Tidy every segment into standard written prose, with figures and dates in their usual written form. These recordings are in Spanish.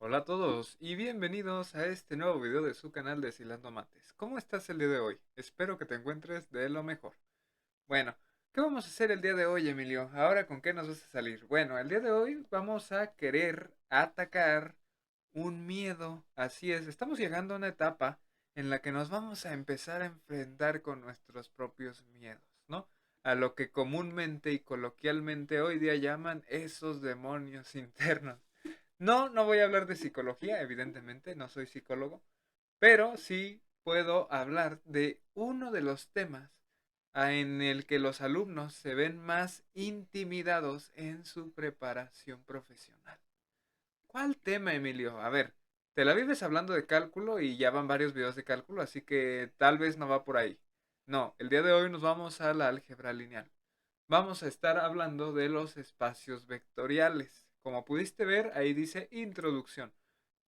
Hola a todos y bienvenidos a este nuevo video de su canal de Silando Mates. ¿Cómo estás el día de hoy? Espero que te encuentres de lo mejor. Bueno, ¿qué vamos a hacer el día de hoy, Emilio? Ahora, ¿con qué nos vas a salir? Bueno, el día de hoy vamos a querer atacar un miedo. Así es, estamos llegando a una etapa en la que nos vamos a empezar a enfrentar con nuestros propios miedos, ¿no? A lo que comúnmente y coloquialmente hoy día llaman esos demonios internos. No, no voy a hablar de psicología, evidentemente, no soy psicólogo, pero sí puedo hablar de uno de los temas en el que los alumnos se ven más intimidados en su preparación profesional. ¿Cuál tema, Emilio? A ver, te la vives hablando de cálculo y ya van varios videos de cálculo, así que tal vez no va por ahí. No, el día de hoy nos vamos a la álgebra lineal. Vamos a estar hablando de los espacios vectoriales. Como pudiste ver, ahí dice introducción.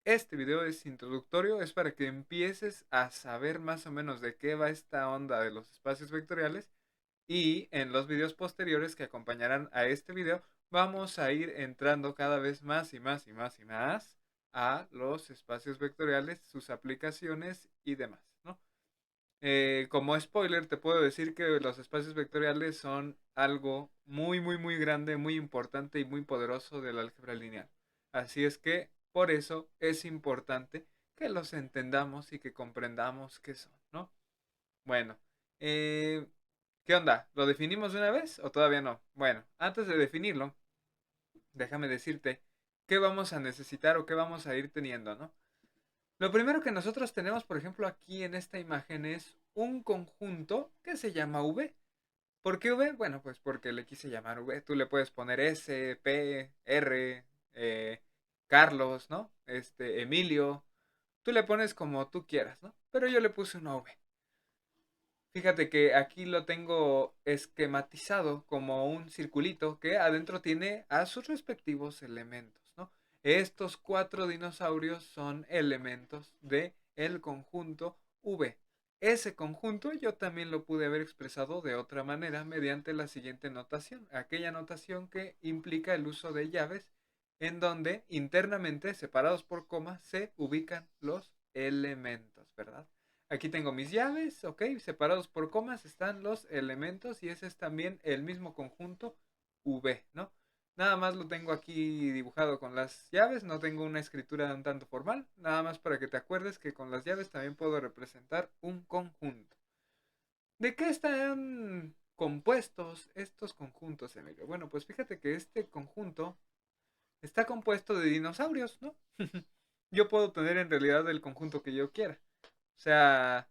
Este video es introductorio, es para que empieces a saber más o menos de qué va esta onda de los espacios vectoriales y en los videos posteriores que acompañarán a este video vamos a ir entrando cada vez más y más y más y más a los espacios vectoriales, sus aplicaciones y demás, ¿no? Como spoiler, te puedo decir que los espacios vectoriales son algo muy, muy, muy grande, muy importante y muy poderoso del álgebra lineal. Así es que por eso es importante que los entendamos y que comprendamos qué son, ¿no? Bueno, eh, ¿qué onda? ¿Lo definimos de una vez o todavía no? Bueno, antes de definirlo, déjame decirte qué vamos a necesitar o qué vamos a ir teniendo, ¿no? Lo primero que nosotros tenemos, por ejemplo, aquí en esta imagen es un conjunto que se llama V. ¿Por qué V? Bueno, pues porque le quise llamar V. Tú le puedes poner S, P, R, Carlos, ¿no? Emilio. Tú le pones como tú quieras, ¿no? Pero yo le puse una V. Fíjate que aquí lo tengo esquematizado como un circulito que adentro tiene a sus respectivos elementos, ¿no? Estos cuatro dinosaurios son elementos de el conjunto V. Ese conjunto yo también lo pude haber expresado de otra manera mediante la siguiente notación, aquella notación que implica el uso de llaves en donde internamente, separados por coma, se ubican los elementos, ¿verdad? Aquí tengo mis llaves, ok, separados por comas están los elementos y ese es también el mismo conjunto V, ¿no? Nada más lo tengo aquí dibujado con las llaves, no tengo una escritura un tanto formal, nada más para que te acuerdes que con las llaves también puedo representar un conjunto. ¿De qué están compuestos estos conjuntos, Emilio? Bueno, pues fíjate que este conjunto está compuesto de dinosaurios, ¿no? Yo puedo tener en realidad el conjunto que yo quiera. O sea,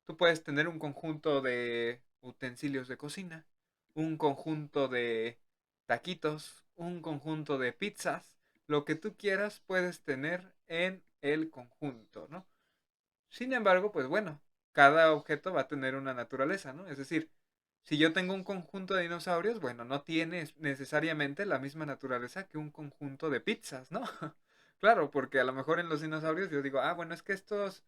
tú puedes tener un conjunto de utensilios de cocina, un conjunto de taquitos, un conjunto de pizzas, lo que tú quieras puedes tener en el conjunto, ¿no? Sin embargo, pues bueno, cada objeto va a tener una naturaleza, ¿no? Es decir, si yo tengo un conjunto de dinosaurios, bueno, no tiene necesariamente la misma naturaleza que un conjunto de pizzas, ¿no? Claro, porque a lo mejor en los dinosaurios yo digo, ah, bueno, es que estos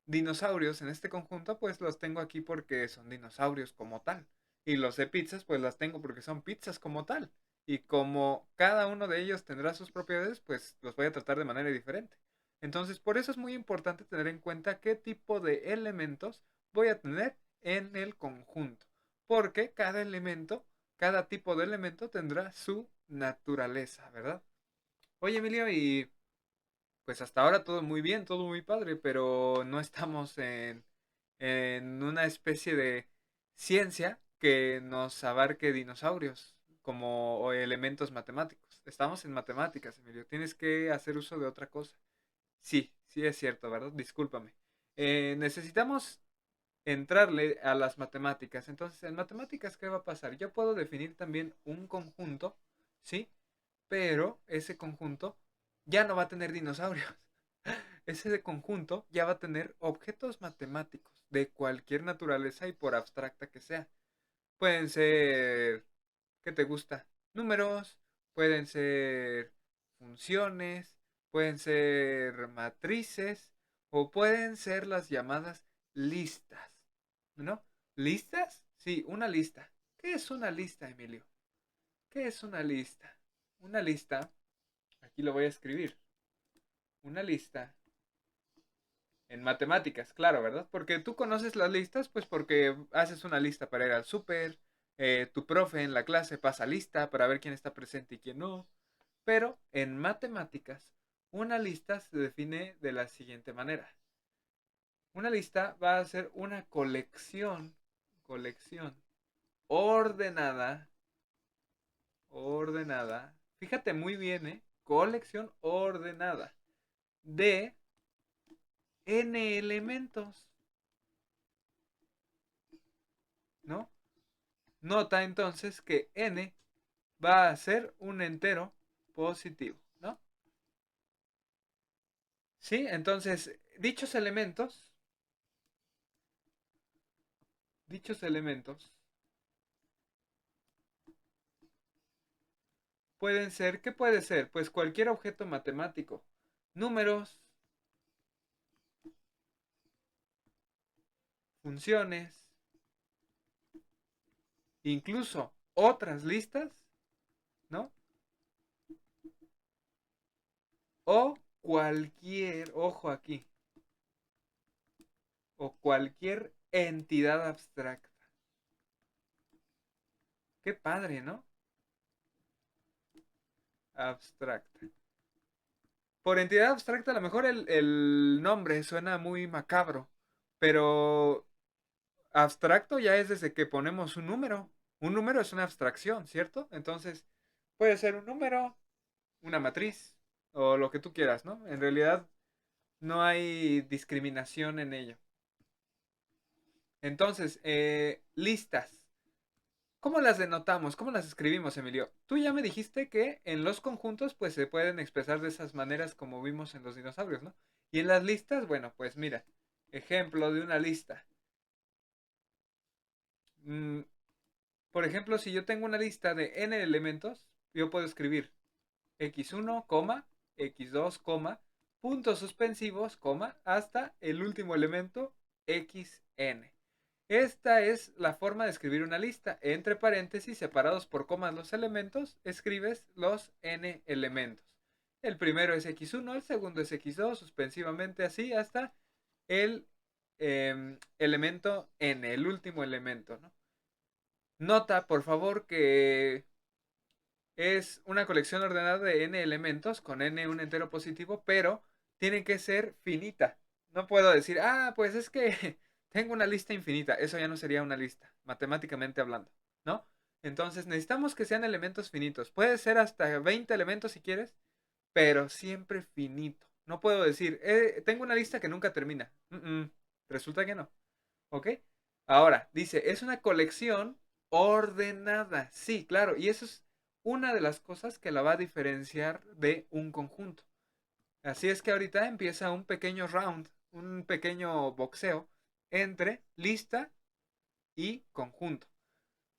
dinosaurios en este conjunto, pues los tengo aquí porque son dinosaurios como tal. Y los de pizzas, pues las tengo porque son pizzas como tal. Y como cada uno de ellos tendrá sus propiedades, pues los voy a tratar de manera diferente. Entonces, por eso es muy importante tener en cuenta qué tipo de elementos voy a tener en el conjunto. Porque cada elemento, cada tipo de elemento tendrá su naturaleza, ¿verdad? Oye, Emilio, y pues hasta ahora todo muy bien, todo muy padre, pero no estamos en una especie de ciencia que nos abarque dinosaurios como o elementos matemáticos. Estamos en matemáticas, Emilio. Tienes que hacer uso de otra cosa. Sí, sí es cierto, ¿verdad? Discúlpame. Necesitamos entrarle a las matemáticas. Entonces, en matemáticas, ¿qué va a pasar? Yo puedo definir también un conjunto, ¿sí? Pero ese conjunto ya no va a tener dinosaurios. Ese conjunto ya va a tener objetos matemáticos de cualquier naturaleza y por abstracta que sea. Pueden ser, ¿qué te gusta? Números, pueden ser funciones, pueden ser matrices o pueden ser las llamadas listas, ¿no? ¿Listas? Sí, una lista. ¿Qué es una lista, Emilio? ¿Qué es una lista? Una lista, aquí lo voy a escribir. una lista en matemáticas, claro, ¿verdad? Porque tú conoces las listas, pues porque haces una lista para ir al súper, tu profe en la clase pasa lista para ver quién está presente y quién no. Pero en matemáticas, una lista se define de la siguiente manera. Una lista va a ser una colección ordenada, ordenada. Fíjate muy bien, ¿eh? Colección ordenada de n elementos, ¿no? Nota entonces que n va a ser un entero positivo, ¿no? Sí, entonces dichos elementos pueden ser, ¿qué puede ser? Pues cualquier objeto matemático, números, funciones, incluso otras listas, ¿no? O cualquier, ojo aquí, o cualquier entidad abstracta. Qué padre, ¿no? Abstracta. Por entidad abstracta, a lo mejor el nombre suena muy macabro, pero abstracto ya es desde que ponemos un número. Un número es una abstracción, ¿cierto? Entonces, puede ser un número, una matriz, o lo que tú quieras, ¿no? En realidad, no hay discriminación en ello. Entonces, listas. ¿Cómo las denotamos? ¿Cómo las escribimos, Emilio? Tú ya me dijiste que en los conjuntos pues se pueden expresar de esas maneras como vimos en los dinosaurios, ¿no? Y en las listas, bueno, pues mira, ejemplo de una lista. Mm, por ejemplo, si yo tengo una lista de n elementos, yo puedo escribir x1, x2, puntos suspensivos, hasta el último elemento xn. Esta es la forma de escribir una lista. Entre paréntesis, separados por comas los elementos, escribes los n elementos. El primero es x1, el segundo es x2, suspensivamente así hasta el elemento n, el último elemento, ¿no? Nota, por favor, que es una colección ordenada de n elementos, con n un entero positivo, pero tiene que ser finita. No puedo decir, pues es que tengo una lista infinita. Eso ya no sería una lista, matemáticamente hablando, ¿no? Entonces necesitamos que sean elementos finitos. Puede ser hasta 20 elementos si quieres, pero siempre finito. No puedo decir, tengo una lista que nunca termina. Resulta que no. ¿Ok? Ahora, dice, es una colección ordenada. Sí, claro, y eso es una de las cosas que la va a diferenciar de un conjunto. Así es que ahorita empieza un pequeño round, un pequeño boxeo entre lista y conjunto.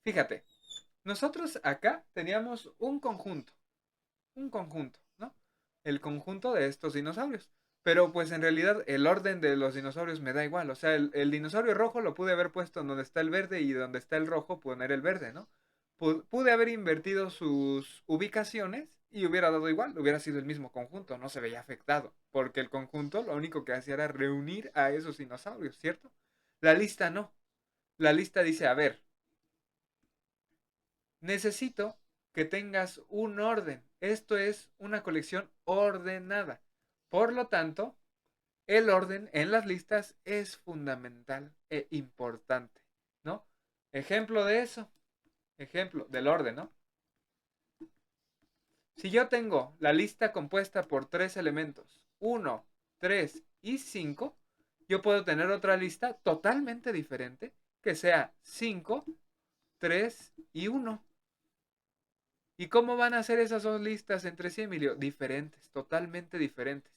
Fíjate, nosotros acá teníamos un conjunto, ¿no? El conjunto de estos dinosaurios. Pero pues en realidad el orden de los dinosaurios me da igual. O sea, el dinosaurio rojo lo pude haber puesto en donde está el verde y donde está el rojo poner el verde, ¿no? Pude haber invertido sus ubicaciones y hubiera dado igual, hubiera sido el mismo conjunto, no se veía afectado, porque el conjunto lo único que hacía era reunir a esos dinosaurios, ¿cierto? La lista no. La lista dice, a ver, necesito que tengas un orden. Esto es una colección ordenada. Por lo tanto, el orden en las listas es fundamental e importante, ¿no? Ejemplo de eso, ejemplo del orden, ¿no? Si yo tengo la lista compuesta por tres elementos, uno, 3 y 5, yo puedo tener otra lista totalmente diferente que sea 5, 3 y uno. ¿Y cómo van a ser esas dos listas entre sí, Emilio? Diferentes, totalmente diferentes.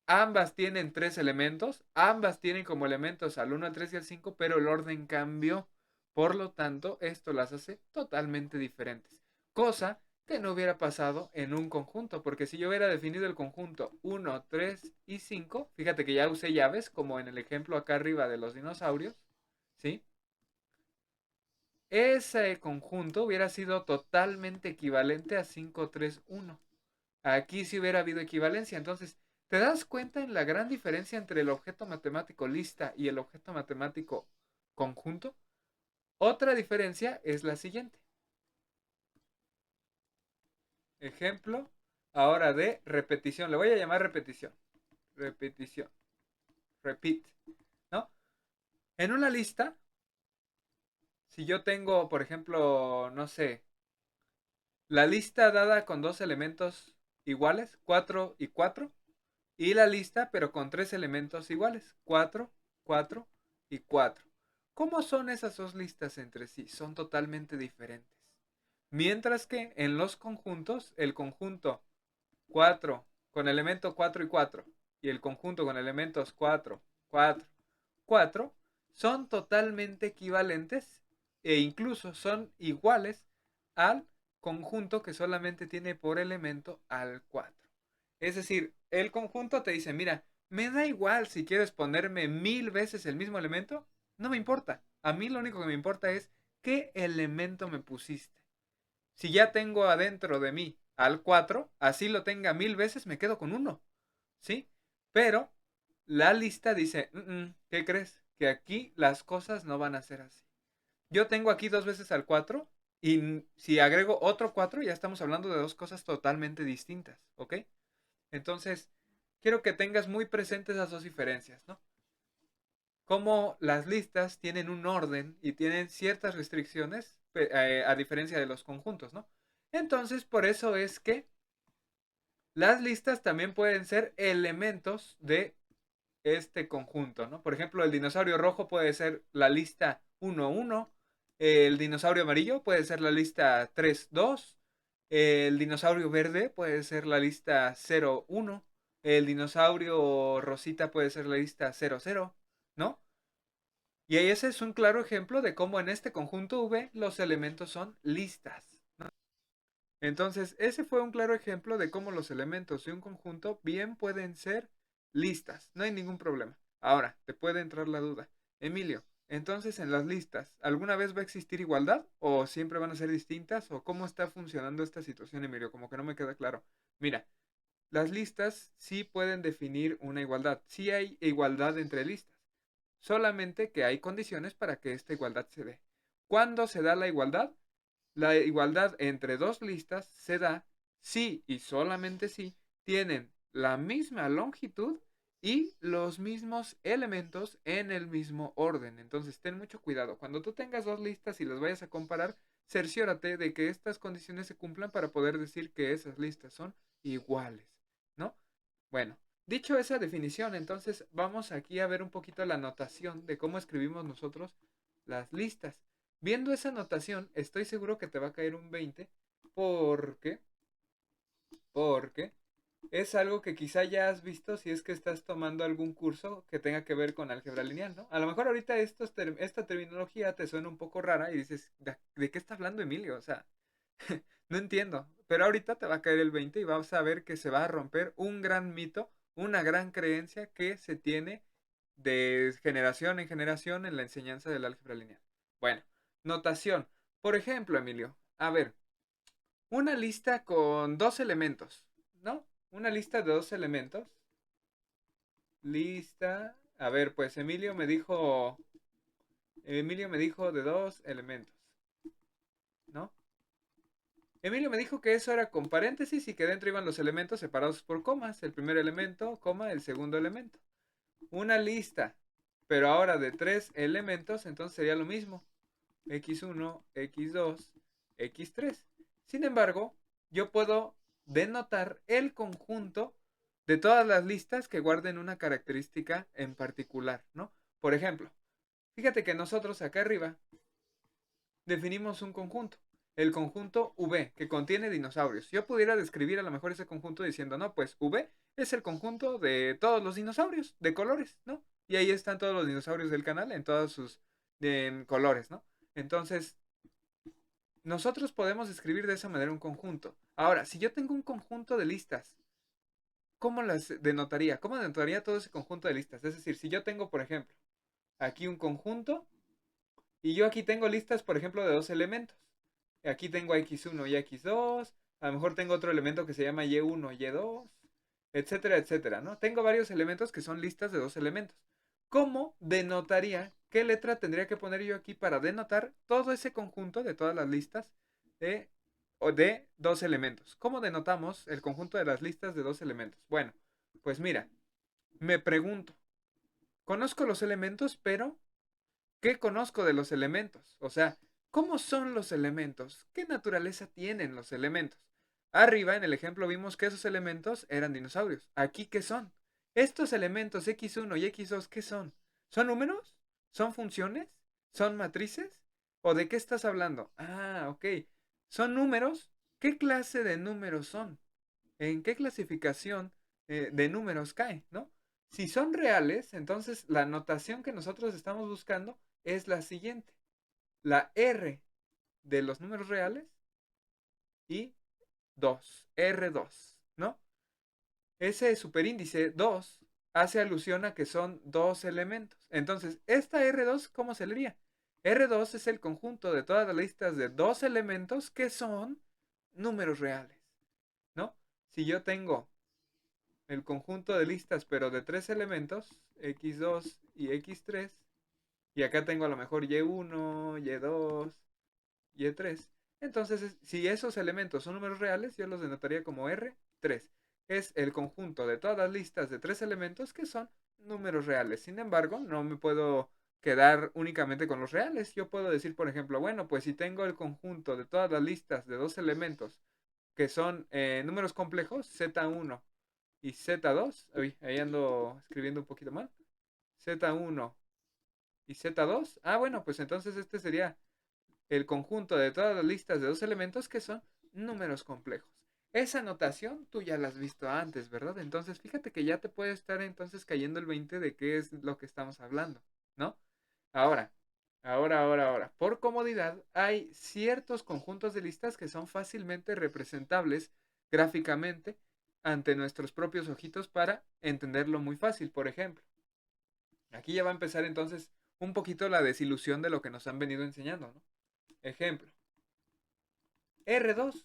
Ambas tienen tres elementos, ambas tienen como elementos al uno, al 3 y al 5, pero el orden cambió. Por lo tanto, esto las hace totalmente diferentes. Cosa que no hubiera pasado en un conjunto, porque si yo hubiera definido el conjunto uno, 3 y 5, fíjate que ya usé llaves, como en el ejemplo acá arriba de los dinosaurios, ¿sí? Ese conjunto hubiera sido totalmente equivalente a 5, 3, 1. Aquí sí hubiera habido equivalencia. Entonces, ¿te das cuenta en la gran diferencia entre el objeto matemático lista y el objeto matemático conjunto? Otra diferencia es la siguiente. Ejemplo ahora de repetición. Le voy a llamar repetición. Repetición. Repeat. ¿No? En una lista, si yo tengo, por ejemplo, no sé, la lista dada con dos elementos iguales, 4 y 4, y la lista pero con tres elementos iguales, 4, 4 y 4. ¿Cómo son esas dos listas entre sí? Son totalmente diferentes. Mientras que en los conjuntos, el conjunto 4 con elemento 4 y 4 y el conjunto con elementos 4, 4, 4 son totalmente equivalentes e incluso son iguales al conjunto que solamente tiene por elemento al 4. Es decir, el conjunto te dice, mira, me da igual si quieres ponerme 1000 veces el mismo elemento, no me importa. A mí lo único que me importa es qué elemento me pusiste. Si ya tengo adentro de mí al 4, así lo tenga 1000 veces, me quedo con uno. ¿Sí? Pero la lista dice, ¿qué crees? Que aquí las cosas no van a ser así. Yo tengo aquí dos veces al 4 y si agrego otro 4 ya estamos hablando de dos cosas totalmente distintas, ¿ok? Entonces, quiero que tengas muy presentes esas dos diferencias, ¿no? Como las listas tienen un orden y tienen ciertas restricciones a diferencia de los conjuntos, ¿no? Entonces, por eso es que las listas también pueden ser elementos de este conjunto, ¿no? Por ejemplo, el dinosaurio rojo puede ser la lista 1-1, el dinosaurio amarillo puede ser la lista 3-2, el dinosaurio verde puede ser la lista 0-1, el dinosaurio rosita puede ser la lista 0-0, ¿no? Y ese es un claro ejemplo de cómo en este conjunto V los elementos son listas. Entonces, ese fue un claro ejemplo de cómo los elementos de un conjunto bien pueden ser listas. No hay ningún problema. Ahora, te puede entrar la duda. Emilio, entonces en las listas, ¿alguna vez va a existir igualdad? ¿O siempre van a ser distintas? ¿O cómo está funcionando esta situación, Emilio? Como que no me queda claro. Mira, las listas sí pueden definir una igualdad. Sí hay igualdad entre listas. Solamente que hay condiciones para que esta igualdad se dé. ¿Cuándo se da la igualdad? La igualdad entre dos listas se da si y solamente si tienen la misma longitud y los mismos elementos en el mismo orden. Entonces, ten mucho cuidado. Cuando tú tengas dos listas y las vayas a comparar, cerciórate de que estas condiciones se cumplan para poder decir que esas listas son iguales, ¿no? Bueno, dicho esa definición, entonces vamos aquí a ver un poquito la notación de cómo escribimos nosotros las listas. Viendo esa notación, estoy seguro que te va a caer un 20 porque, porque es algo que quizá ya has visto si es que estás tomando algún curso que tenga que ver con álgebra lineal, ¿no? A lo mejor ahorita esta terminología te suena un poco rara y dices, ¿de qué está hablando Emilio? O sea, no entiendo, pero ahorita te va a caer el 20 y vas a ver que se va a romper un gran mito, una gran creencia que se tiene de generación en generación en la enseñanza del álgebra lineal. Bueno, notación. Por ejemplo, Emilio, a ver, una lista con dos elementos, ¿no? Una lista de dos elementos. Lista. A ver, pues Emilio me dijo de dos elementos, ¿no? Emilio me dijo que eso era con paréntesis y que dentro iban los elementos separados por comas. El primer elemento, coma, el segundo elemento. Una lista, pero ahora de tres elementos, entonces sería lo mismo. X1, X2, X3. Sin embargo, yo puedo denotar el conjunto de todas las listas que guarden una característica en particular, ¿no? Por ejemplo, fíjate que nosotros acá arriba definimos un conjunto, el conjunto V, que contiene dinosaurios. Yo pudiera describir a lo mejor ese conjunto diciendo, no, pues V es el conjunto de todos los dinosaurios, de colores, ¿no? Y ahí están todos los dinosaurios del canal en todos sus colores, ¿no? Entonces, nosotros podemos escribir de esa manera un conjunto. Ahora, si yo tengo un conjunto de listas, ¿cómo las denotaría? ¿Cómo denotaría todo ese conjunto de listas? Es decir, si yo tengo, por ejemplo, aquí un conjunto y yo aquí tengo listas, por ejemplo, de dos elementos. Aquí tengo a x1 y x2. A lo mejor tengo otro elemento que se llama y1, y2, etcétera, etcétera, ¿no? Tengo varios elementos que son listas de dos elementos. ¿Cómo denotaría? ¿Qué letra tendría que poner yo aquí para denotar todo ese conjunto de todas las listas de, de dos elementos? ¿Cómo denotamos el conjunto de las listas de dos elementos? Bueno, pues mira, me pregunto, conozco los elementos, pero ¿qué conozco de los elementos? O sea, ¿cómo son los elementos? ¿Qué naturaleza tienen los elementos? Arriba en el ejemplo vimos que esos elementos eran dinosaurios. ¿Aquí qué son? Estos elementos x1 y x2, ¿qué son? ¿Son números? ¿Son funciones? ¿Son matrices? ¿O de qué estás hablando? Ah, ok. ¿Son números? ¿Qué clase de números son? ¿En qué clasificación de números cae, no? Si son reales, entonces la notación que nosotros estamos buscando es la siguiente. La R de los números reales y 2, R2, ¿no? Ese superíndice 2 hace alusión a que son dos elementos. Entonces, esta R2, ¿cómo se leería? R2 es el conjunto de todas las listas de dos elementos que son números reales, ¿no? Si yo tengo el conjunto de listas, pero de tres elementos, x2 y x3, y acá tengo a lo mejor y1, y2, y3. Entonces, si esos elementos son números reales, yo los denotaría como R3. Es el conjunto de todas las listas de tres elementos que son números reales. Sin embargo, no me puedo quedar únicamente con los reales. Yo puedo decir, por ejemplo, bueno, pues si tengo el conjunto de todas las listas de dos elementos que son números complejos, Z1 y Z2, uy, ahí ando escribiendo un poquito mal, Z1 y Z2, bueno, pues entonces este sería el conjunto de todas las listas de dos elementos que son números complejos. Esa notación tú ya la has visto antes, ¿verdad? Entonces fíjate que ya te puede estar entonces cayendo el 20 de qué es lo que estamos hablando, ¿no? Ahora, ahora. Por comodidad, hay ciertos conjuntos de listas que son fácilmente representables gráficamente ante nuestros propios ojitos para entenderlo muy fácil. Por ejemplo, aquí ya va a empezar entonces un poquito la desilusión de lo que nos han venido enseñando, ¿no? Ejemplo, R2.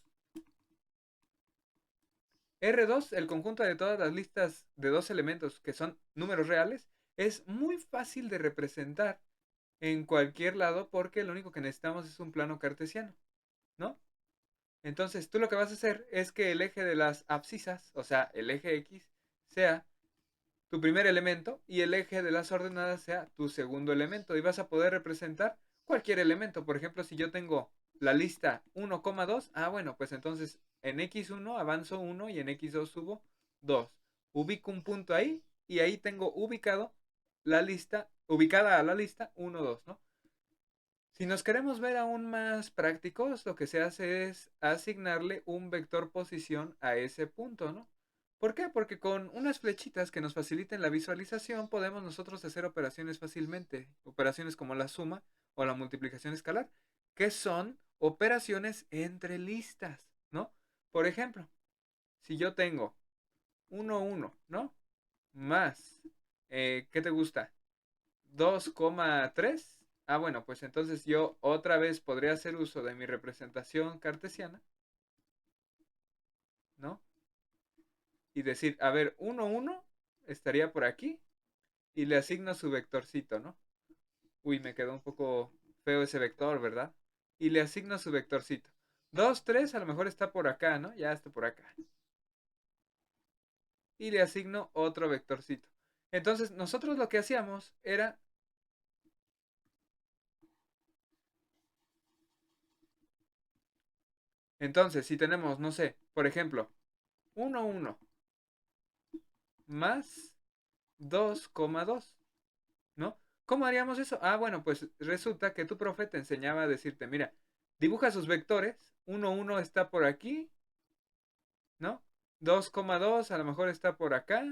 R2, el conjunto de todas las listas de dos elementos que son números reales, es muy fácil de representar en cualquier lado porque lo único que necesitamos es un plano cartesiano, ¿no? Entonces tú lo que vas a hacer es que el eje de las abscisas, o sea, el eje X, sea tu primer elemento y el eje de las ordenadas sea tu segundo elemento y vas a poder representar cualquier elemento. Por ejemplo, si yo tengo la lista 1,2, bueno, pues entonces en x1 avanzo 1 y en x2 subo 2. Ubico un punto ahí y ahí tengo ubicado la lista, ubicada a la lista 1, 2, ¿no? Si nos queremos ver aún más prácticos, lo que se hace es asignarle un vector posición a ese punto, ¿no? ¿Por qué? Porque con unas flechitas que nos faciliten la visualización podemos nosotros hacer operaciones fácilmente, operaciones como la suma o la multiplicación escalar, que son operaciones entre listas, ¿no? Por ejemplo, si yo tengo 1, 1, ¿no? Más, ¿qué te gusta? 2,3. Bueno, pues entonces yo otra vez podría hacer uso de mi representación cartesiana, ¿no? Y decir, a ver, 1, 1 estaría por aquí y le asigno su vectorcito, ¿no? Uy, me quedó un poco feo ese vector, ¿verdad? Y le asigno su vectorcito. 2, 3 a lo mejor está por acá, ¿no? Ya está por acá. Y le asigno otro vectorcito. Entonces, nosotros lo que hacíamos era. Entonces, si tenemos, no sé, por ejemplo, 1, 1 más 2,2, ¿no? ¿Cómo haríamos eso? Bueno, pues resulta que tu profe te enseñaba a decirte, mira, dibuja sus vectores, 1, 1 está por aquí, ¿no? 2,2 a lo mejor está por acá.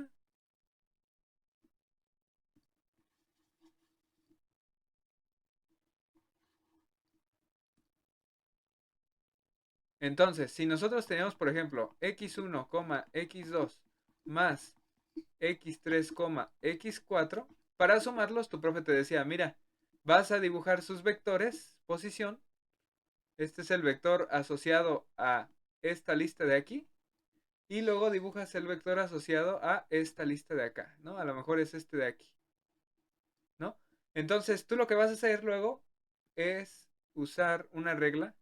Entonces, si nosotros tenemos, por ejemplo, x1, x2 más x3, x4, para sumarlos, tu profe te decía, mira, vas a dibujar sus vectores, posición, Este es el vector asociado a esta lista de aquí. Y luego dibujas el vector asociado a esta lista de acá, ¿no? A lo mejor es este de aquí, ¿no? Entonces, tú lo que vas a hacer luego es usar una regla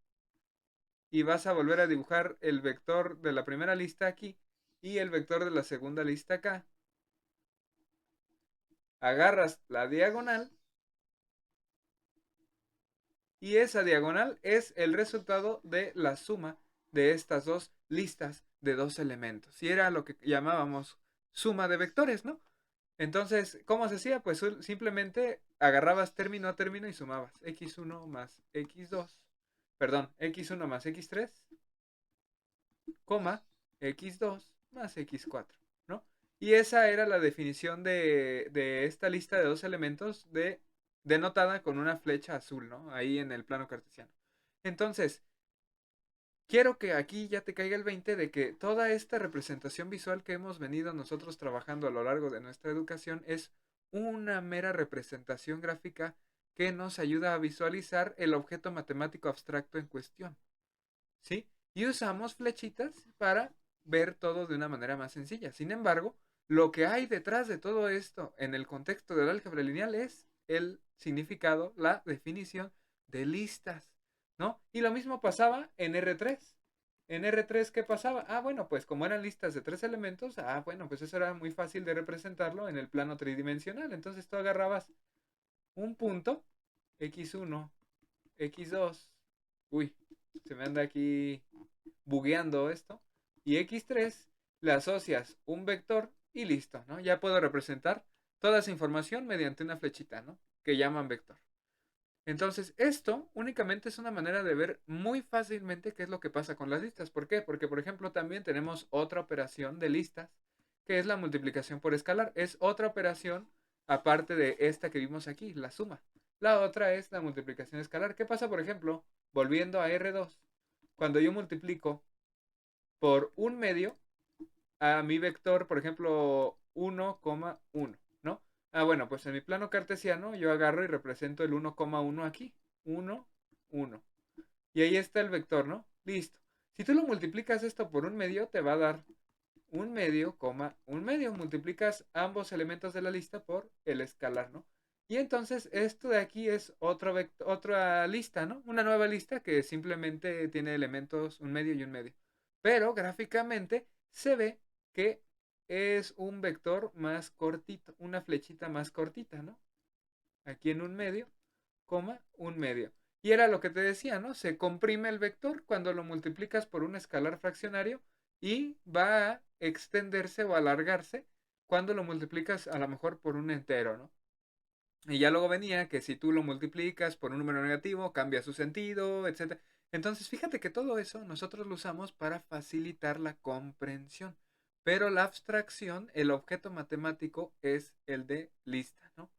y vas a volver a dibujar el vector de la primera lista aquí y el vector de la segunda lista acá. Agarras la diagonal y esa diagonal es el resultado de la suma de estas dos listas de dos elementos. Y era lo que llamábamos suma de vectores, ¿no? Entonces, ¿cómo se hacía? Pues simplemente agarrabas término a término y sumabas x1 más x2, perdón, x1 más x3, coma, x2 más x4, ¿no? Y esa era la definición de esta lista de dos elementos denotada con una flecha azul, ¿no? Ahí en el plano cartesiano. Entonces, quiero que aquí ya te caiga el 20 de que toda esta representación visual que hemos venido nosotros trabajando a lo largo de nuestra educación es una mera representación gráfica que nos ayuda a visualizar el objeto matemático abstracto en cuestión, ¿sí? Y usamos flechitas para ver todo de una manera más sencilla. Sin embargo, lo que hay detrás de todo esto en el contexto del álgebra lineal es el significado, la definición de listas, ¿no? Y lo mismo pasaba en R3. En R3, ¿qué pasaba? Ah, bueno, pues como eran listas de tres elementos, bueno, pues eso era muy fácil de representarlo en el plano tridimensional. Entonces tú agarrabas un punto, x1, x2, uy, se me anda aquí bugueando esto, y x3 le asocias un vector y listo, ¿no? Ya puedo representar toda esa información mediante una flechita, ¿no? Que llaman vector. Entonces, esto únicamente es una manera de ver muy fácilmente qué es lo que pasa con las listas. ¿Por qué? Porque, por ejemplo, también tenemos otra operación de listas, que es la multiplicación por escalar. Es otra operación aparte de esta que vimos aquí, la suma. La otra es la multiplicación escalar. ¿Qué pasa, por ejemplo, volviendo a R2? Cuando yo multiplico por un medio a mi vector, por ejemplo, 1,1, ¿no? Bueno, pues en mi plano cartesiano yo agarro y represento el 1,1 aquí. 1, 1. Y ahí está el vector, ¿no? Listo. Si tú lo multiplicas esto por un medio, te va a dar un medio, un medio. Multiplicas ambos elementos de la lista por el escalar, ¿no? Y entonces esto de aquí es otra lista, ¿no? Una nueva lista que simplemente tiene elementos un medio y un medio. Pero gráficamente se ve que es un vector más cortito, una flechita más cortita, ¿no? Aquí en un medio, un medio. Y era lo que te decía, ¿no? Se comprime el vector cuando lo multiplicas por un escalar fraccionario y va a extenderse o alargarse cuando lo multiplicas a lo mejor por un entero, ¿no? Y ya luego venía que si tú lo multiplicas por un número negativo, cambia su sentido, etcétera. Entonces, fíjate que todo eso nosotros lo usamos para facilitar la comprensión. Pero la abstracción, el objeto matemático es el de lista, ¿no?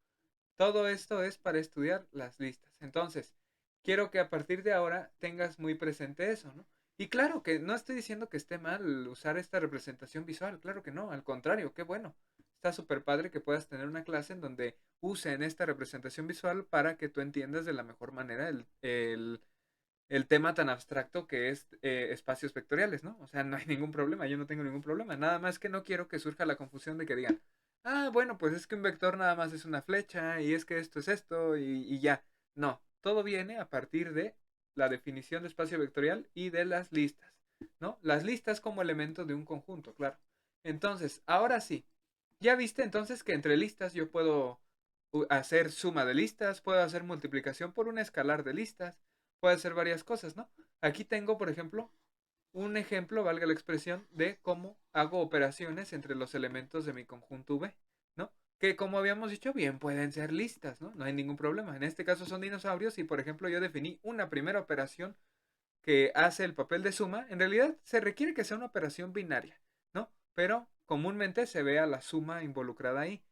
Todo esto es para estudiar las listas. Entonces, quiero que a partir de ahora tengas muy presente eso, ¿no? Y claro que no estoy diciendo que esté mal usar esta representación visual, claro que no, al contrario, qué bueno. Está súper padre que puedas tener una clase en donde usen esta representación visual para que tú entiendas de la mejor manera el tema tan abstracto que es espacios vectoriales, ¿no? O sea, no hay ningún problema, yo no tengo ningún problema. Nada más que no quiero que surja la confusión de que digan, bueno, pues es que un vector nada más es una flecha y es que esto es esto y ya. No, todo viene a partir de la definición de espacio vectorial y de las listas, ¿no? Las listas como elemento de un conjunto, claro. Entonces, ahora sí, ya viste entonces que entre listas yo puedo hacer suma de listas, puedo hacer multiplicación por un escalar de listas, puedo hacer varias cosas, ¿no? Aquí tengo, por ejemplo, un ejemplo, valga la expresión, de cómo hago operaciones entre los elementos de mi conjunto V, ¿no? Que como habíamos dicho, bien pueden ser listas, ¿no? No hay ningún problema. En este caso son dinosaurios y, por ejemplo, yo definí una primera operación que hace el papel de suma. En realidad se requiere que sea una operación binaria, ¿no? Pero comúnmente se ve a la suma involucrada ahí.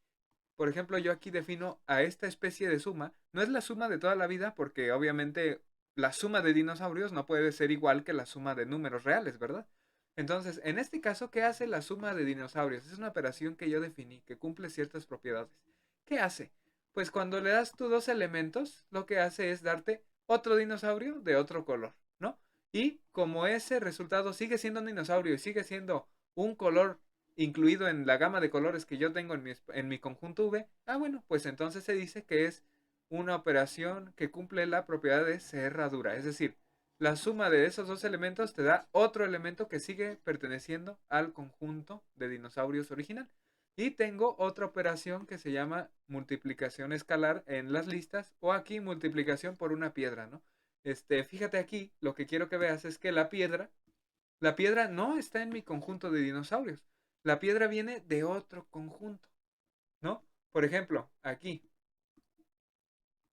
Por ejemplo, yo aquí defino a esta especie de suma. No es la suma de toda la vida porque obviamente la suma de dinosaurios no puede ser igual que la suma de números reales, ¿verdad? Entonces, en este caso, ¿qué hace la suma de dinosaurios? Es una operación que yo definí, que cumple ciertas propiedades. ¿Qué hace? Pues cuando le das tú dos elementos, lo que hace es darte otro dinosaurio de otro color. Y como ese resultado sigue siendo un dinosaurio y sigue siendo un color incluido en la gama de colores que yo tengo en mi conjunto V, bueno, pues entonces se dice que es una operación que cumple la propiedad de cerradura. Es decir, la suma de esos dos elementos te da otro elemento que sigue perteneciendo al conjunto de dinosaurios original. Y tengo otra operación que se llama multiplicación escalar en las listas o aquí multiplicación por una piedra, ¿no? Fíjate aquí, lo que quiero que veas es que la piedra no está en mi conjunto de dinosaurios. La piedra viene de otro conjunto, ¿no? Por ejemplo, aquí,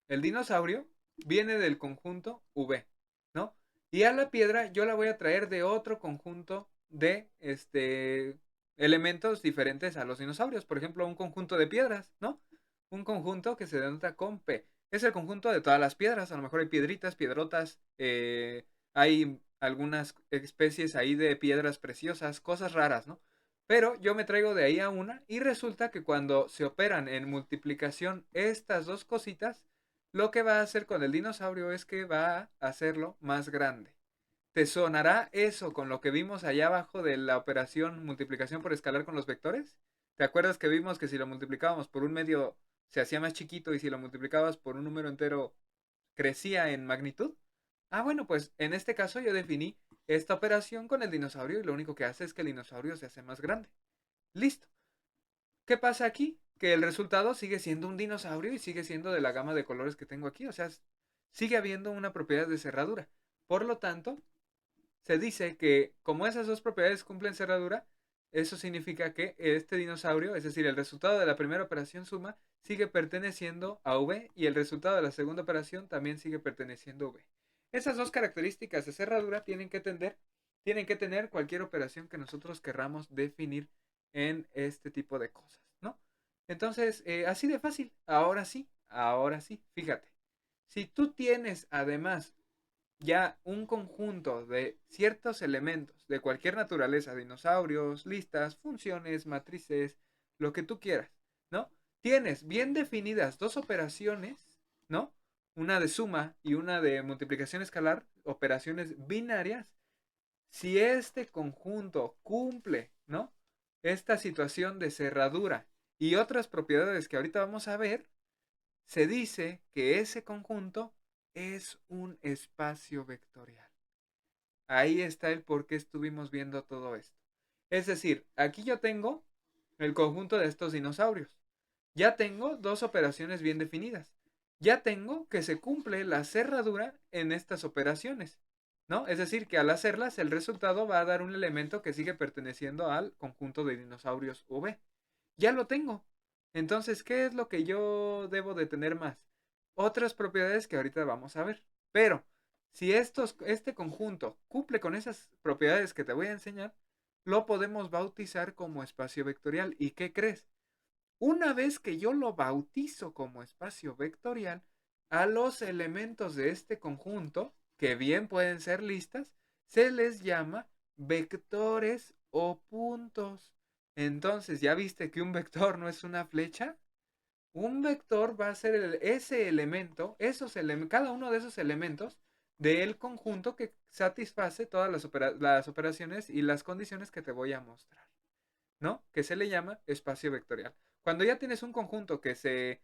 el dinosaurio viene del conjunto V, ¿no? Y a la piedra yo la voy a traer de otro conjunto de elementos diferentes a los dinosaurios. Por ejemplo, un conjunto de piedras, ¿no? Un conjunto que se denota con P. Es el conjunto de todas las piedras. A lo mejor hay piedritas, piedrotas, hay algunas especies ahí de piedras preciosas, cosas raras, ¿no? Pero yo me traigo de ahí a una y resulta que cuando se operan en multiplicación estas dos cositas, lo que va a hacer con el dinosaurio es que va a hacerlo más grande. ¿Te sonará eso con lo que vimos allá abajo de la operación multiplicación por escalar con los vectores? ¿Te acuerdas que vimos que si lo multiplicábamos por un medio se hacía más chiquito y si lo multiplicabas por un número entero crecía en magnitud? Bueno, pues en este caso yo definí esta operación con el dinosaurio y lo único que hace es que el dinosaurio se hace más grande. Listo. ¿Qué pasa aquí? Que el resultado sigue siendo un dinosaurio y sigue siendo de la gama de colores que tengo aquí. O sea, sigue habiendo una propiedad de cerradura. Por lo tanto, se dice que como esas dos propiedades cumplen cerradura, eso significa que este dinosaurio, es decir, el resultado de la primera operación suma, sigue perteneciendo a V y el resultado de la segunda operación también sigue perteneciendo a V. Esas dos características de cerradura tienen que tener cualquier operación que nosotros querramos definir en este tipo de cosas, ¿no? Entonces, así de fácil. Ahora sí, fíjate. Si tú tienes además ya un conjunto de ciertos elementos de cualquier naturaleza, dinosaurios, listas, funciones, matrices, lo que tú quieras, ¿no? Tienes bien definidas dos operaciones, ¿no? Una de suma y una de multiplicación escalar, operaciones binarias. Si este conjunto cumple, ¿no? Esta situación de cerradura y otras propiedades que ahorita vamos a ver, se dice que ese conjunto es un espacio vectorial. Ahí está el por qué estuvimos viendo todo esto. Es decir, aquí yo tengo el conjunto de estos dinosaurios. Ya tengo dos operaciones bien definidas. Ya tengo que se cumple la cerradura en estas operaciones, ¿no? Es decir, que al hacerlas el resultado va a dar un elemento que sigue perteneciendo al conjunto de dinosaurios V. Ya lo tengo. Entonces, ¿qué es lo que yo debo de tener más? Otras propiedades que ahorita vamos a ver. Pero, si este conjunto cumple con esas propiedades que te voy a enseñar, lo podemos bautizar como espacio vectorial. ¿Y qué crees? Una vez que yo lo bautizo como espacio vectorial, a los elementos de este conjunto, que bien pueden ser listas, se les llama vectores o puntos. Entonces, ¿ya viste que un vector no es una flecha? Un vector va a ser ese elemento, cada uno de esos elementos del conjunto que satisface todas las operaciones y las condiciones que te voy a mostrar, ¿no? Que se le llama espacio vectorial. Cuando ya tienes un conjunto que se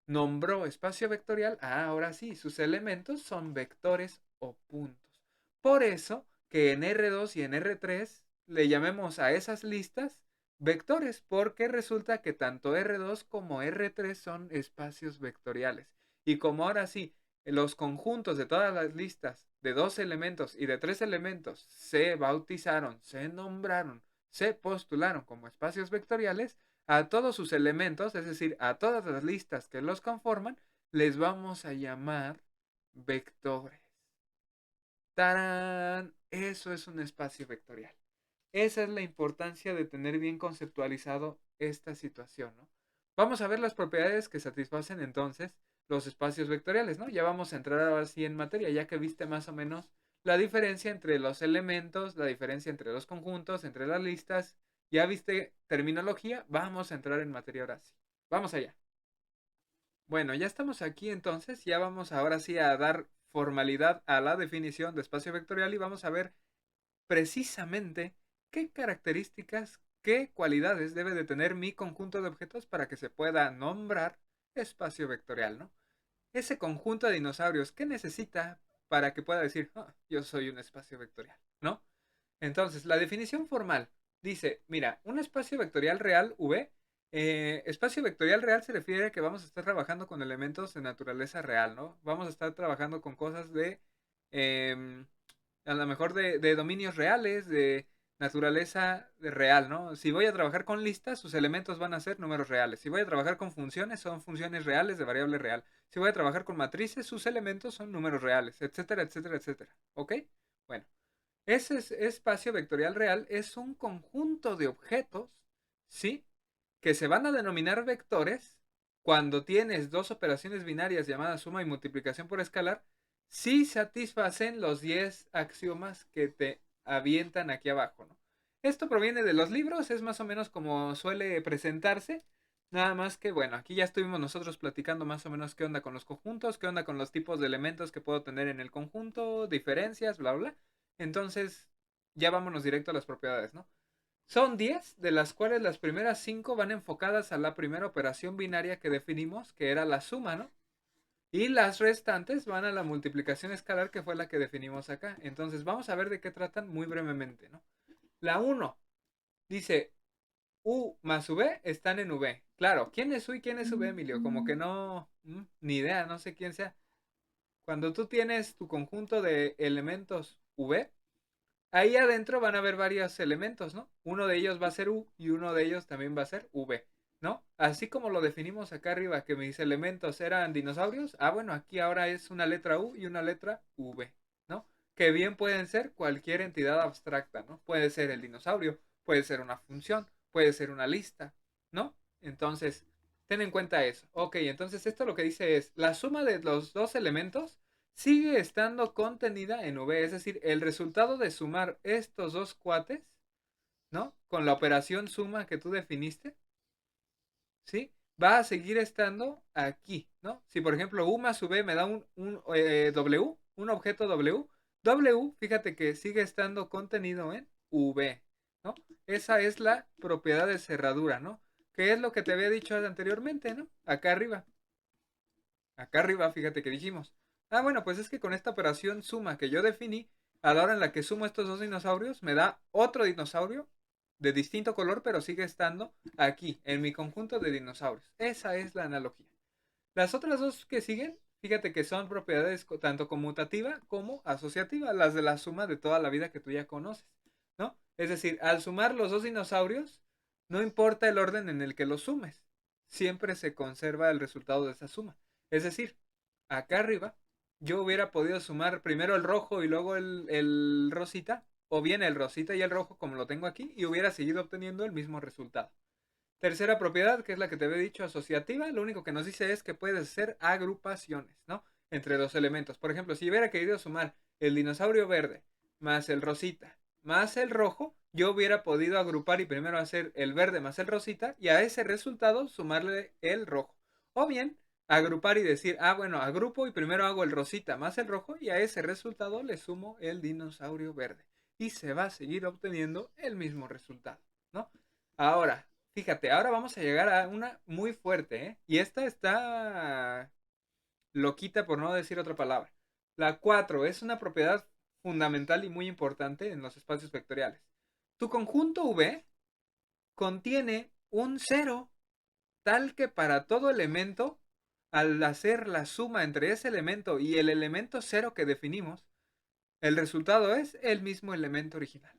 nombró espacio vectorial, ahora sí, sus elementos son vectores o puntos. Por eso que en R2 y en R3 le llamemos a esas listas vectores, porque resulta que tanto R2 como R3 son espacios vectoriales. Y como ahora sí, los conjuntos de todas las listas de dos elementos y de tres elementos se bautizaron, se nombraron, se postularon como espacios vectoriales, a todos sus elementos, es decir, a todas las listas que los conforman, les vamos a llamar vectores. ¡Tarán! Eso es un espacio vectorial. Esa es la importancia de tener bien conceptualizado esta situación, ¿no? Vamos a ver las propiedades que satisfacen entonces los espacios vectoriales, ¿no? Ya vamos a entrar ahora sí en materia, ya que viste más o menos la diferencia entre los elementos, la diferencia entre los conjuntos, entre las listas. Ya viste terminología, vamos a entrar en materia ahora sí. Vamos allá. Bueno, ya estamos aquí entonces, ya vamos ahora sí a dar formalidad a la definición de espacio vectorial y vamos a ver precisamente qué características, qué cualidades debe de tener mi conjunto de objetos para que se pueda nombrar espacio vectorial, ¿no? Ese conjunto de dinosaurios, ¿qué necesita para que pueda decir, "Ah, yo soy un espacio vectorial", ¿no? Entonces, la definición formal dice, mira, un espacio vectorial real, V, espacio vectorial real se refiere a que vamos a estar trabajando con elementos de naturaleza real, ¿no? Vamos a estar trabajando con cosas de, eh, a lo mejor de dominios reales, de naturaleza real, ¿no? Si voy a trabajar con listas, sus elementos van a ser números reales. Si voy a trabajar con funciones, son funciones reales de variable real. Si voy a trabajar con matrices, sus elementos son números reales, etcétera, etcétera, etcétera. ¿Ok? Bueno. Espacio vectorial real es un conjunto de objetos, ¿sí? Que se van a denominar vectores cuando tienes dos operaciones binarias llamadas suma y multiplicación por escalar, si satisfacen los 10 axiomas que te avientan aquí abajo, ¿no? Esto proviene de los libros, es más o menos como suele presentarse, nada más que, bueno, aquí ya estuvimos nosotros platicando más o menos qué onda con los conjuntos, qué onda con los tipos de elementos que puedo tener en el conjunto, diferencias, bla, bla. Entonces, ya vámonos directo a las propiedades, ¿no? Son 10, de las cuales las primeras 5 van enfocadas a la primera operación binaria que definimos, que era la suma, ¿no? Y las restantes van a la multiplicación escalar, que fue la que definimos acá. Entonces, vamos a ver de qué tratan muy brevemente, ¿no? La uno dice, U más V están en V. Claro, ¿quién es U y quién es V, Emilio? Como que no, ni idea, no sé quién sea. Cuando tú tienes tu conjunto de elementos V, ahí adentro van a haber varios elementos, ¿no? Uno de ellos va a ser U y uno de ellos también va a ser V, ¿no? Así como lo definimos acá arriba, que mis elementos eran dinosaurios, bueno, aquí ahora es una letra U y una letra V, ¿no? Que bien pueden ser cualquier entidad abstracta, ¿no? Puede ser el dinosaurio, puede ser una función, puede ser una lista, ¿no? Entonces, ten en cuenta eso. Ok, entonces esto lo que dice es, la suma de los dos elementos sigue estando contenida en V, es decir, el resultado de sumar estos dos cuates, ¿no? Con la operación suma que tú definiste, ¿sí? Va a seguir estando aquí, ¿no? Si por ejemplo U más V me da un W, un objeto W, W, fíjate que sigue estando contenido en V, ¿no? Esa es la propiedad de cerradura, ¿no? Que es lo que te había dicho anteriormente, ¿no? Acá arriba, fíjate que dijimos. Bueno, pues es que con esta operación suma que yo definí, a la hora en la que sumo estos dos dinosaurios, me da otro dinosaurio de distinto color, pero sigue estando aquí, en mi conjunto de dinosaurios. Esa es la analogía. Las otras dos que siguen, fíjate que son propiedades tanto conmutativa como asociativa, las de la suma de toda la vida que tú ya conoces, ¿no? Es decir, al sumar los dos dinosaurios, no importa el orden en el que los sumes, siempre se conserva el resultado de esa suma. Es decir, acá arriba, yo hubiera podido sumar primero el rojo y luego el rosita, o bien el rosita y el rojo como lo tengo aquí, y hubiera seguido obteniendo el mismo resultado. Tercera propiedad, que es la que te había dicho, asociativa, lo único que nos dice es que puedes hacer agrupaciones, ¿no? Entre dos elementos. Por ejemplo, si hubiera querido sumar el dinosaurio verde más el rosita más el rojo, yo hubiera podido agrupar y primero hacer el verde más el rosita y a ese resultado sumarle el rojo. O bien, agrupar y decir, bueno, agrupo y primero hago el rosita más el rojo y a ese resultado le sumo el dinosaurio verde. Y se va a seguir obteniendo el mismo resultado, ¿no? Ahora, fíjate, ahora vamos a llegar a una muy fuerte, ¿eh? Y esta está loquita por no decir otra palabra. La 4 es una propiedad fundamental y muy importante en los espacios vectoriales. Tu conjunto V contiene un cero, tal que para todo elemento, al hacer la suma entre ese elemento y el elemento cero que definimos, el resultado es el mismo elemento original.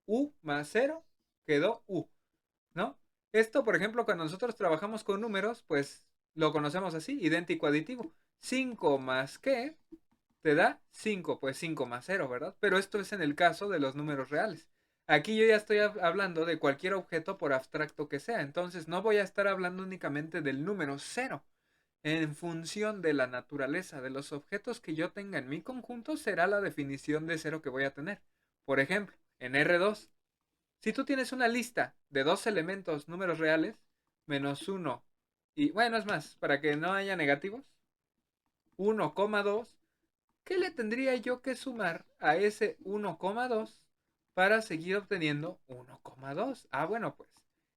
U más cero quedó U, ¿no? Esto, por ejemplo, cuando nosotros trabajamos con números, pues lo conocemos así, idéntico aditivo. 5 más qué te da 5, pues 5 más cero, ¿verdad? Pero esto es en el caso de los números reales. Aquí yo ya estoy hablando de cualquier objeto por abstracto que sea, entonces no voy a estar hablando únicamente del número cero. En función de la naturaleza de los objetos que yo tenga en mi conjunto será la definición de cero que voy a tener. Por ejemplo, en R2, si tú tienes una lista de dos elementos números reales, menos uno, y bueno, es más, para que no haya negativos, 1,2, ¿qué le tendría yo que sumar a ese 1,2 para seguir obteniendo 1,2? Ah, bueno, pues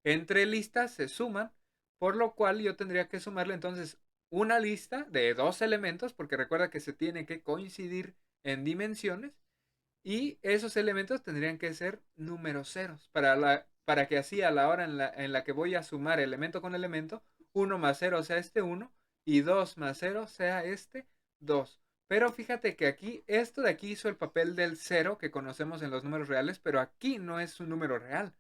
entre listas se suman, por lo cual yo tendría que sumarle entonces una lista de dos elementos, porque recuerda que se tiene que coincidir en dimensiones, y esos elementos tendrían que ser números ceros, para que así a la hora en la que voy a sumar elemento con elemento, 1 más 0 sea este 1 y 2 más 0 sea este 2. Pero fíjate que aquí, esto de aquí hizo el papel del cero que conocemos en los números reales, pero aquí no es un número real.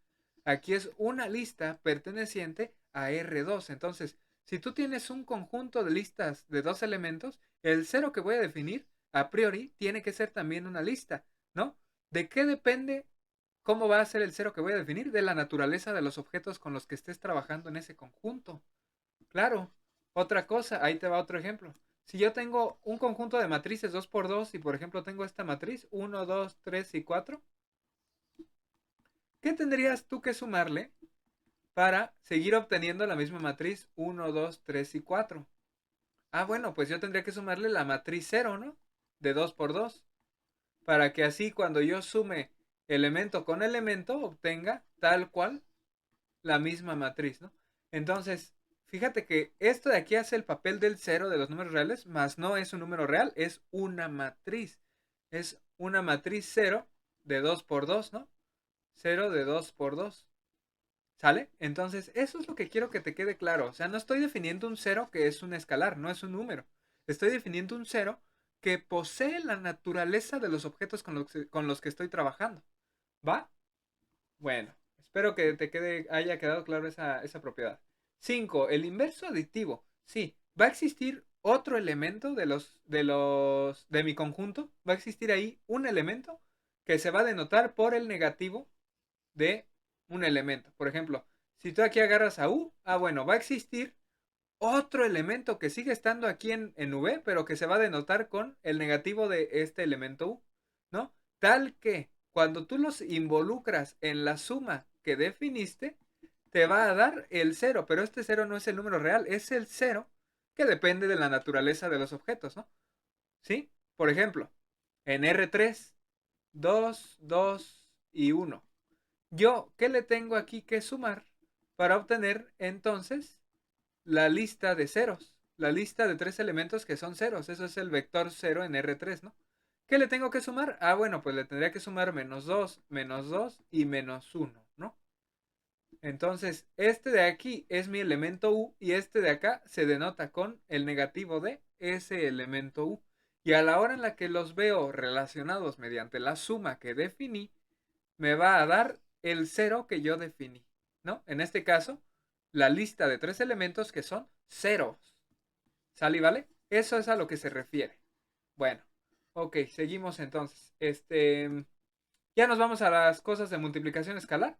Aquí es una lista perteneciente a R2. Entonces, si tú tienes un conjunto de listas de dos elementos, el cero que voy a definir, a priori, tiene que ser también una lista, ¿no? ¿De qué depende cómo va a ser el cero que voy a definir? De la naturaleza de los objetos con los que estés trabajando en ese conjunto. Claro. Otra cosa, ahí te va otro ejemplo. Si yo tengo un conjunto de matrices 2 por 2 y por ejemplo tengo esta matriz 1, 2, 3 y 4, ¿qué tendrías tú que sumarle para seguir obteniendo la misma matriz 1, 2, 3 y 4? Ah, bueno, pues yo tendría que sumarle la matriz cero, ¿no? De 2 por 2, para que así cuando yo sume elemento con elemento obtenga tal cual la misma matriz, ¿no? Entonces, fíjate que esto de aquí hace el papel del cero de los números reales, más no es un número real, es una matriz. Es una matriz cero de 2 por 2, ¿no? Cero de 2 por 2. ¿Sale? Entonces, eso es lo que quiero que te quede claro. O sea, no estoy definiendo un cero que es un escalar, no es un número. Estoy definiendo un cero que posee la naturaleza de los objetos con los que estoy trabajando. ¿Va? Bueno, espero que haya quedado claro esa propiedad. 5. El inverso aditivo. Sí, va a existir otro elemento de mi conjunto. Va a existir ahí un elemento que se va a denotar por el negativo de un elemento. Por ejemplo, si tú aquí agarras a U, bueno, va a existir otro elemento que sigue estando aquí en V, pero que se va a denotar con el negativo de este elemento U, ¿no? Tal que cuando tú los involucras en la suma que definiste, te va a dar el cero, pero este cero no es el número real, es el cero que depende de la naturaleza de los objetos, ¿no? ¿Sí? Por ejemplo, en R3, 2, 2 y 1. Yo, ¿qué le tengo aquí que sumar para obtener entonces la lista de ceros? La lista de tres elementos que son ceros. Eso es el vector cero en R3, ¿no? ¿Qué le tengo que sumar? Ah, bueno, pues le tendría que sumar menos 2 y menos 1, ¿no? Entonces, este de aquí es mi elemento U y este de acá se denota con el negativo de ese elemento U. Y a la hora en la que los veo relacionados mediante la suma que definí, me va a dar el cero que yo definí, ¿no? En este caso, la lista de tres elementos que son ceros. ¿Sale y vale? Eso es a lo que se refiere. Bueno, ok, seguimos entonces. Ya nos vamos a las cosas de multiplicación escalar.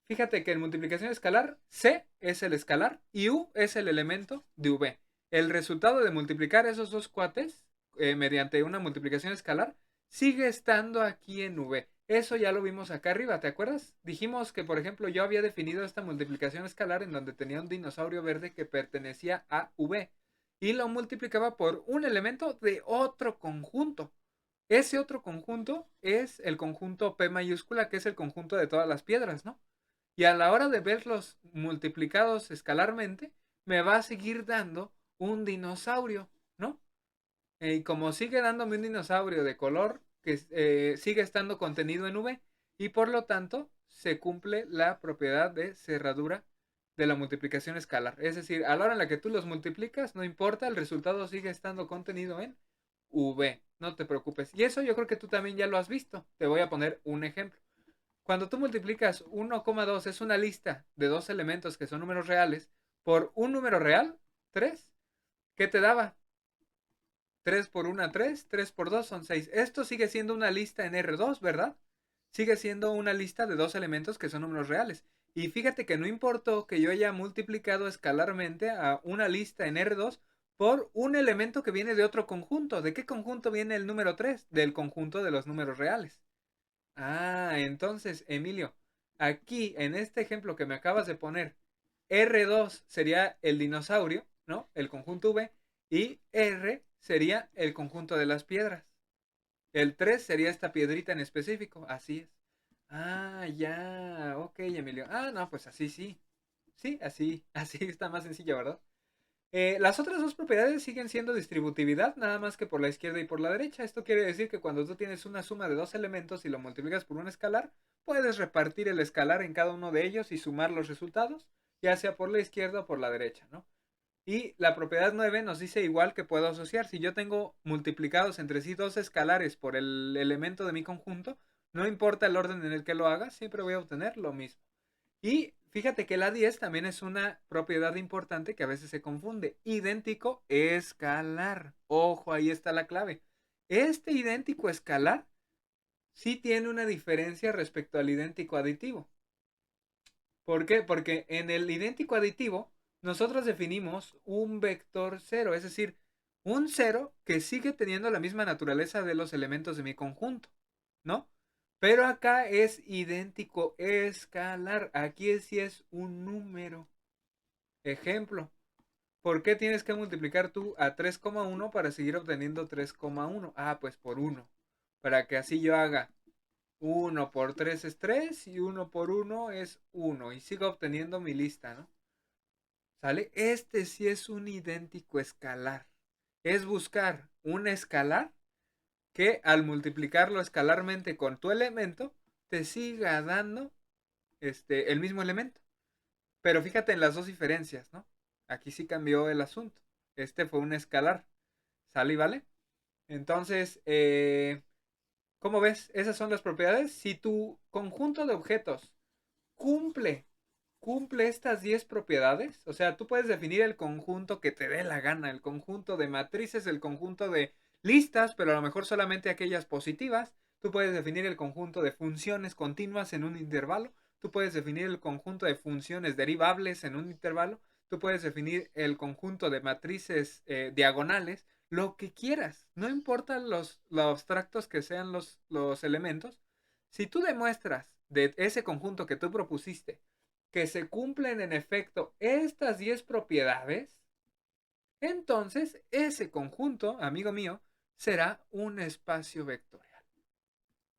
Fíjate que en multiplicación escalar, C es el escalar y U es el elemento de V. El resultado de multiplicar esos dos cuates mediante una multiplicación escalar sigue estando aquí en V. Eso ya lo vimos acá arriba, ¿te acuerdas? Dijimos que, por ejemplo, yo había definido esta multiplicación escalar en donde tenía un dinosaurio verde que pertenecía a V y lo multiplicaba por un elemento de otro conjunto. Ese otro conjunto es el conjunto P mayúscula, que es el conjunto de todas las piedras, ¿no? Y a la hora de verlos multiplicados escalarmente, me va a seguir dando un dinosaurio, ¿no? Y como sigue dándome un dinosaurio de color que sigue estando contenido en V, y por lo tanto se cumple la propiedad de cerradura de la multiplicación escalar. Es decir, a la hora en la que tú los multiplicas, no importa, el resultado sigue estando contenido en V. No te preocupes. Y eso yo creo que tú también ya lo has visto. Te voy a poner un ejemplo. Cuando tú multiplicas 1,2 es una lista de dos elementos que son números reales por un número real, 3, ¿qué te daba? 3 por 1, 3, 3 por 2 son 6. Esto sigue siendo una lista en R2, ¿verdad? Sigue siendo una lista de dos elementos que son números reales. Y fíjate que no importó que yo haya multiplicado escalarmente a una lista en R2 por un elemento que viene de otro conjunto. ¿De qué conjunto viene el número 3? Del conjunto de los números reales. Ah, entonces, Emilio, aquí en este ejemplo que me acabas de poner, R2 sería el dinosaurio, ¿no? El conjunto V, y R sería el conjunto de las piedras. El 3 sería esta piedrita en específico, así es. Ah, ya, ok, Emilio. Ah, no, pues así sí. Sí, así, así está más sencillo, ¿verdad? Las otras dos propiedades siguen siendo distributividad, nada más que por la izquierda y por la derecha. Esto quiere decir que cuando tú tienes una suma de dos elementos y lo multiplicas por un escalar, puedes repartir el escalar en cada uno de ellos y sumar los resultados, ya sea por la izquierda o por la derecha, ¿no? Y la propiedad 9 nos dice igual que puedo asociar. Si yo tengo multiplicados entre sí dos escalares por el elemento de mi conjunto, no importa el orden en el que lo haga, siempre voy a obtener lo mismo. Y fíjate que la 10 también es una propiedad importante que a veces se confunde. Idéntico escalar. Ojo, ahí está la clave. Este idéntico escalar sí tiene una diferencia respecto al idéntico aditivo. ¿Por qué? Porque en el idéntico aditivo nosotros definimos un vector cero, es decir, un cero que sigue teniendo la misma naturaleza de los elementos de mi conjunto, ¿no? Pero acá es idéntico escalar. Aquí sí es un número. Ejemplo, ¿por qué tienes que multiplicar tú a 3,1 para seguir obteniendo 3,1? Ah, pues por 1. Para que así yo haga 1 por 3 es 3 y 1 por 1 es 1. Y sigo obteniendo mi lista, ¿no? ¿Sale? Este sí es un idéntico escalar. Es buscar un escalar que al multiplicarlo escalarmente con tu elemento, te siga dando el mismo elemento. Pero fíjate en las dos diferencias, ¿no? Aquí sí cambió el asunto. Este fue un escalar. ¿Sale y vale? Entonces, ¿cómo ves? Esas son las propiedades. Si tu conjunto de objetos cumple, cumple estas 10 propiedades, o sea, tú puedes definir el conjunto que te dé la gana, el conjunto de matrices, el conjunto de listas, pero a lo mejor solamente aquellas positivas. Tú puedes definir el conjunto de funciones continuas en un intervalo. Tú puedes definir el conjunto de funciones derivables en un intervalo. Tú puedes definir el conjunto de matrices diagonales, lo que quieras. No importa los abstractos que sean los elementos. Si tú demuestras de ese conjunto que tú propusiste que se cumplen en efecto estas 10 propiedades, entonces ese conjunto, amigo mío, será un espacio vectorial.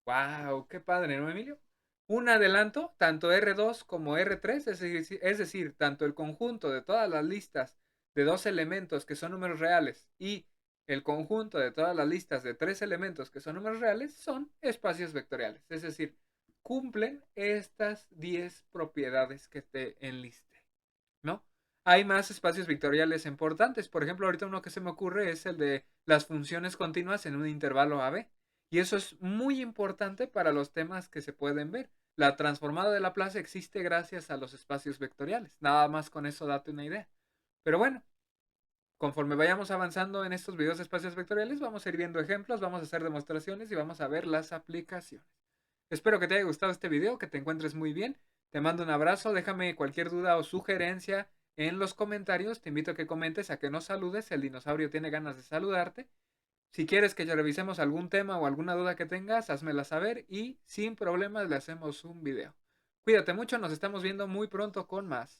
¡Wow! ¡Qué padre!, ¿no, Emilio? Un adelanto, tanto R2 como R3, es decir, tanto el conjunto de todas las listas de dos elementos que son números reales y el conjunto de todas las listas de tres elementos que son números reales son espacios vectoriales. Es decir, cumplen estas 10 propiedades que te enlisté, ¿no? Hay más espacios vectoriales importantes. Por ejemplo, ahorita uno que se me ocurre es el de las funciones continuas en un intervalo AB. Y eso es muy importante para los temas que se pueden ver. La transformada de Laplace existe gracias a los espacios vectoriales. Nada más con eso date una idea. Pero bueno, conforme vayamos avanzando en estos videos de espacios vectoriales, vamos a ir viendo ejemplos, vamos a hacer demostraciones y vamos a ver las aplicaciones. Espero que te haya gustado este video, que te encuentres muy bien. Te mando un abrazo, déjame cualquier duda o sugerencia en los comentarios. Te invito a que comentes, a que nos saludes. El dinosaurio tiene ganas de saludarte. Si quieres que revisemos algún tema o alguna duda que tengas, házmela saber y sin problemas le hacemos un video. Cuídate mucho, nos estamos viendo muy pronto con más.